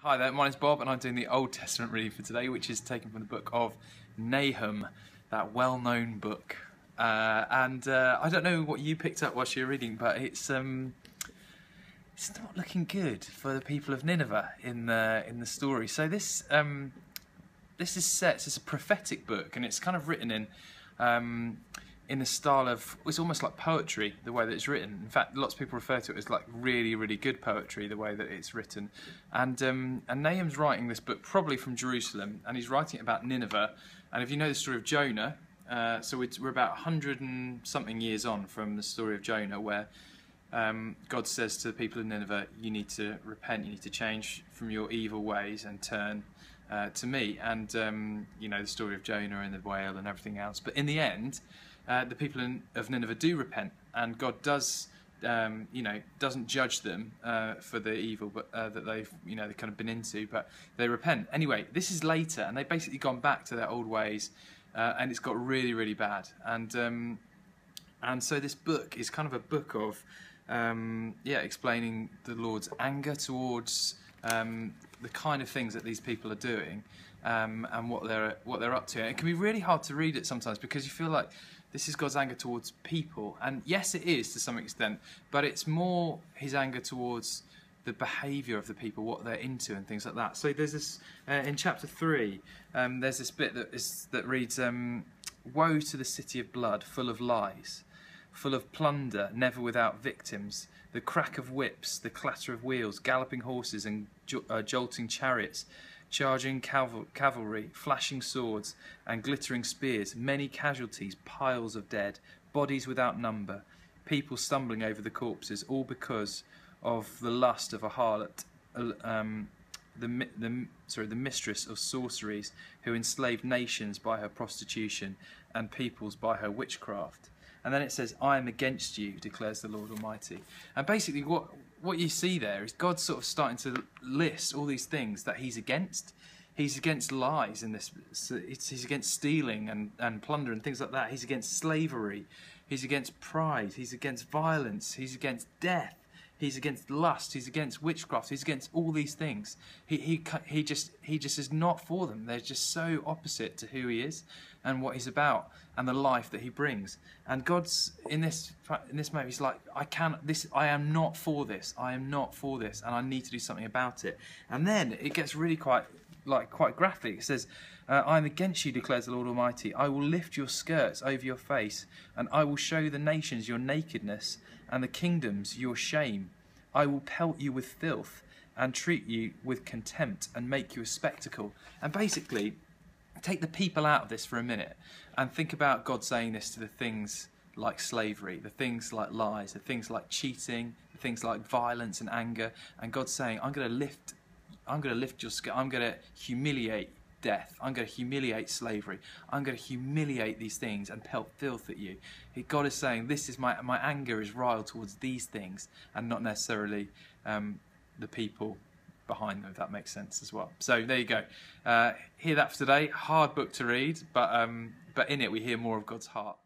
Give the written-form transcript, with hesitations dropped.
Hi there, my name's Bob and I'm doing the Old Testament reading for today, which is taken from the book of Nahum, that well-known book. I don't know what you picked up whilst you were reading, but it's not looking good for the people of Nineveh in the story. So this is set. It's a prophetic book, and it's kind of written in the style of, it's almost like poetry, the way that it's written. In fact, lots of people refer to it as like really, really good poetry, the way that it's written. And Nahum's writing this book probably from Jerusalem, and he's writing it about Nineveh. And if you know the story of Jonah, so we're about 100 and something years on from the story of Jonah, where God says to the people of Nineveh, you need to repent, you need to change from your evil ways and turn to me. And you know the story of Jonah and the whale and everything else. But in the end, the people of Nineveh do repent, and God does, doesn't judge them for the evil that they've kind of been into, but they repent. Anyway, this is later, and they've basically gone back to their old ways, and it's got really, really bad. And so this book is kind of a book of, explaining the Lord's anger towards the kind of things that these people are doing, and what they're up to. And it can be really hard to read it sometimes because you feel like this is God's anger towards people, and yes, it is to some extent, but it's more His anger towards the behaviour of the people, what they're into, and things like that. So there's this in chapter 3. There's this bit that reads, "Woe to the city of blood, full of lies, full of plunder, never without victims. The crack of whips, the clatter of wheels, galloping horses and jolting chariots, charging cavalry, flashing swords and glittering spears, many casualties, piles of dead, bodies without number, people stumbling over the corpses, all because of the lust of a harlot, the mistress of sorceries, who enslaved nations by her prostitution and peoples by her witchcraft." And then it says, "I am against you, declares the Lord Almighty." And basically what you see there is God sort of starting to list all these things that He's against. He's against lies in this. He's against stealing and plunder and things like that. He's against slavery. He's against pride. He's against violence. He's against death. He's against lust. He's against witchcraft. He's against all these things. He just is not for them. They're just so opposite to who He is and what He's about and the life that He brings. And God's in this moment. He's like, I am not for this. I am not for this, and I need to do something about it. And then it gets really quite graphic. It says, "I am against you, declares the Lord Almighty. I will lift your skirts over your face, and I will show the nations your nakedness, and the kingdoms your shame. I will pelt you with filth, and treat you with contempt, and make you a spectacle." And basically, take the people out of this for a minute, and think about God saying this to the things like slavery, the things like lies, the things like cheating, the things like violence and anger. And God's saying, I'm going to lift your skirt. I'm going to humiliate death. I'm going to humiliate slavery. I'm going to humiliate these things and pelt filth at you. God is saying, this is my anger is riled towards these things, and not necessarily the people behind them, if that makes sense as well. So there you go. Hear that for today. Hard book to read, but in it we hear more of God's heart.